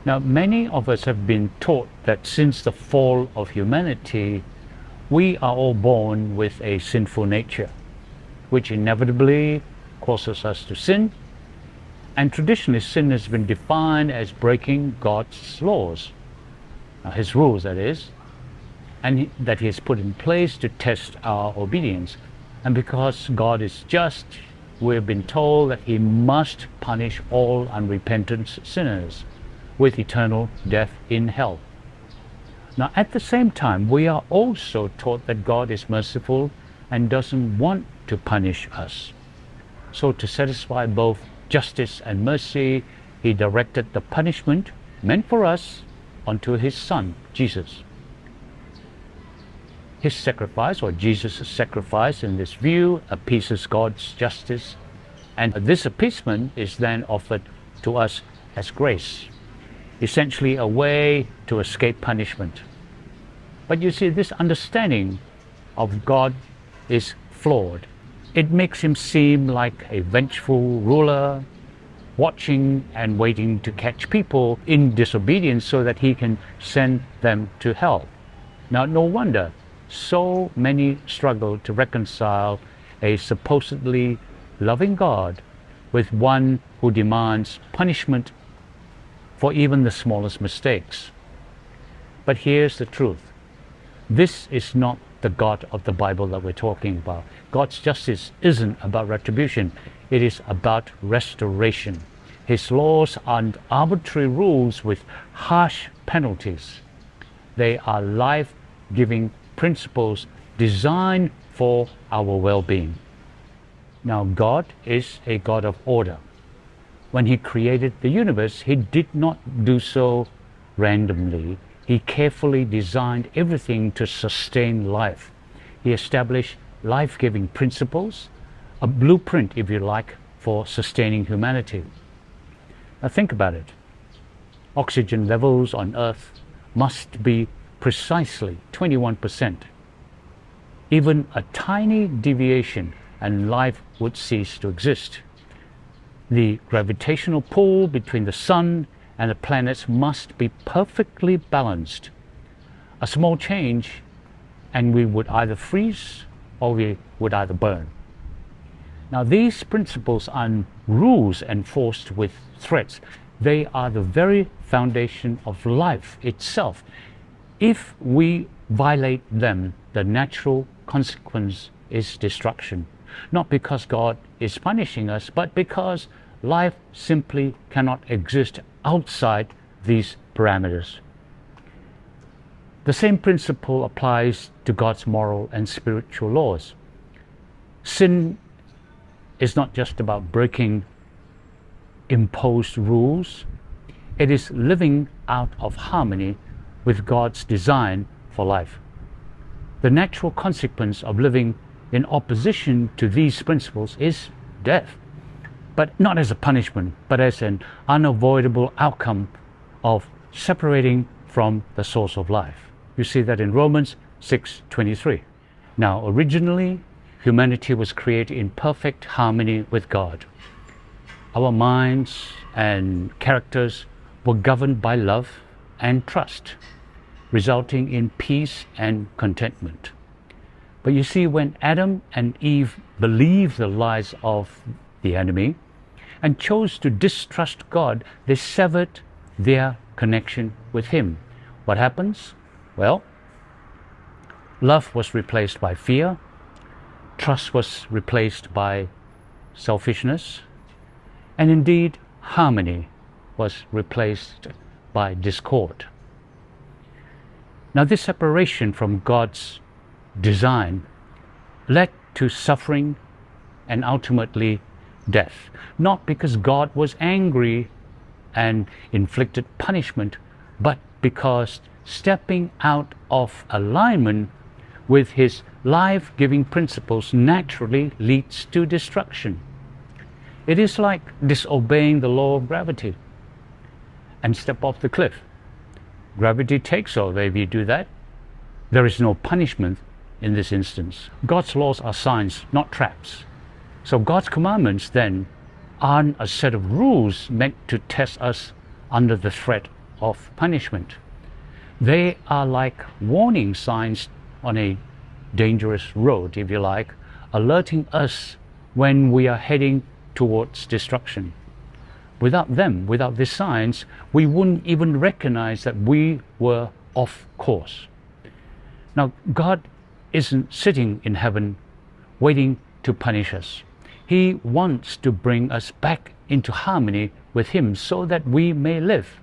Now, many of us have been taught that since the fall of humanity, we are all born with a sinful nature, which inevitably causes us to sin. And traditionally, sin has been defined as breaking God's laws, His rules, that is, and that He has put in place to test our obedience. And because God is just, we've been told that He must punish all unrepentant sinners with eternal death in hell. Now, at the same time, we are also taught that God is merciful and doesn't want to punish us. So to satisfy both justice and mercy, He directed the punishment meant for us onto His Son, Jesus. His sacrifice, or Jesus' sacrifice in this view, appeases God's justice, and this appeasement is then offered to us as grace, essentially a way to escape punishment. But you see, this understanding of God is flawed. It makes Him seem like a vengeful ruler, watching and waiting to catch people in disobedience so that He can send them to hell. Now, no wonder so many struggle to reconcile a supposedly loving God with one who demands punishment for even the smallest mistakes. But here's the truth. This is not the God of the Bible that we're talking about. God's justice isn't about retribution. It is about restoration. His laws aren't arbitrary rules with harsh penalties. They are life-giving principles designed for our well-being. Now, God is a God of order. When He created the universe, He did not do so randomly. He carefully designed everything to sustain life. He established life-giving principles, a blueprint, if you like, for sustaining humanity. Now think about it. Oxygen levels on Earth must be precisely 21%. Even a tiny deviation and life would cease to exist. The gravitational pull between the sun and the planets must be perfectly balanced. A small change and we would either freeze or we would either burn. Now, these principles aren't rules enforced with threats. They are the very foundation of life itself. If we violate them, the natural consequence is destruction. Not because God is punishing us, but because life simply cannot exist outside these parameters. The same principle applies to God's moral and spiritual laws. Sin is not just about breaking imposed rules. It is living out of harmony with God's design for life. The natural consequence of living in opposition to these principles is death, but not as a punishment, but as an unavoidable outcome of separating from the source of life. You see that in Romans 6:23. Now, originally, humanity was created in perfect harmony with God. Our minds and characters were governed by love and trust, resulting in peace and contentment. But you see, when Adam and Eve believed the lies of the enemy and chose to distrust God, they severed their connection with Him. What happens? Well, love was replaced by fear, trust was replaced by selfishness, and indeed, harmony was replaced by discord. Now, this separation from God's design led to suffering and ultimately death, not because God was angry and inflicted punishment, but because stepping out of alignment with His life-giving principles naturally leads to destruction. It is like disobeying the law of gravity and step off the cliff. Gravity takes over if you do that. There is no punishment in this instance. God's laws are signs, not traps. So God's commandments then aren't a set of rules meant to test us under the threat of punishment. They are like warning signs on a dangerous road, if you like, alerting us when we are heading towards destruction. Without them, without these signs, we wouldn't even recognize that we were off course. Now, God isn't sitting in heaven waiting to punish us. He wants to bring us back into harmony with Him so that we may live.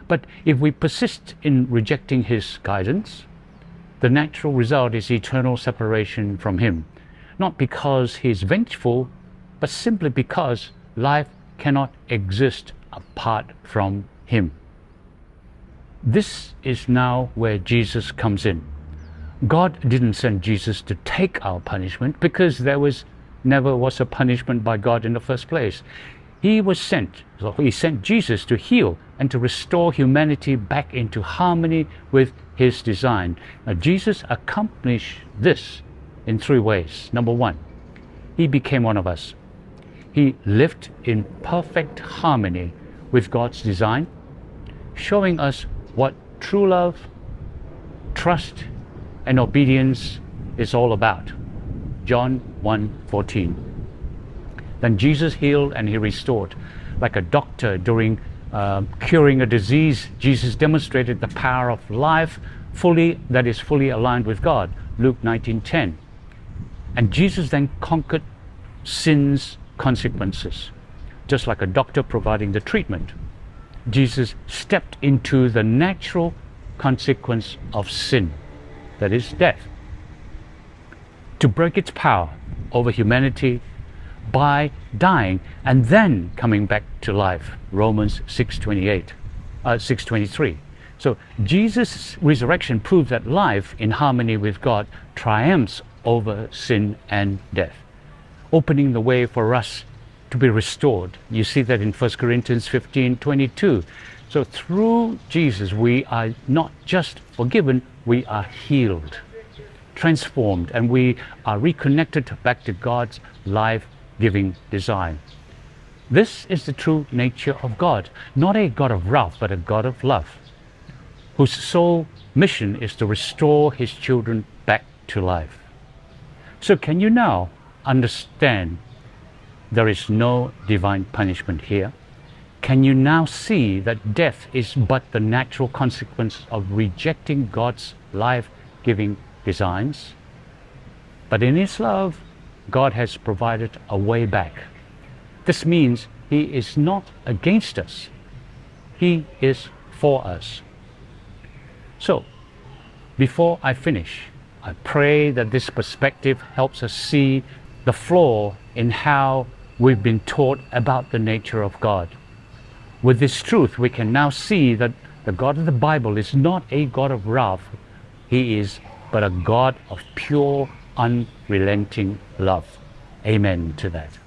But if we persist in rejecting His guidance, the natural result is eternal separation from Him, not because He is vengeful, but simply because life cannot exist apart from Him. This is now where Jesus comes in. God didn't send Jesus to take our punishment because there never was a punishment by God in the first place. He sent Jesus to heal and to restore humanity back into harmony with His design. Now, Jesus accomplished this in 3 ways. Number 1, He became one of us. He lived in perfect harmony with God's design, showing us what true love, trust, and obedience is all about. John 1:14. Then Jesus healed and He restored. Like a doctor during curing a disease, Jesus demonstrated the power of life that is fully aligned with God. Luke 19:10. And Jesus then conquered sin's consequences. Just like a doctor providing the treatment, Jesus stepped into the natural consequence of sin, that is death, to break its power over humanity by dying and then coming back to life. Romans 6:23. So Jesus' resurrection proves that life in harmony with God triumphs over sin and death, opening the way for us to be restored. You see that in 1 Corinthians 15:22. So through Jesus we are not just forgiven, we are healed, transformed, and we are reconnected back to God's life-giving design. This is the true nature of God, not a God of wrath, but a God of love, whose sole mission is to restore His children back to life. So can you now understand there is no divine punishment here? Can you now see that death is but the natural consequence of rejecting God's life-giving designs? But in His love, God has provided a way back. This means He is not against us. He is for us. So, before I finish, I pray that this perspective helps us see the flaw in how we've been taught about the nature of God. With this truth, we can now see that the God of the Bible is not a God of wrath. He is but a God of pure, unrelenting love. Amen to that.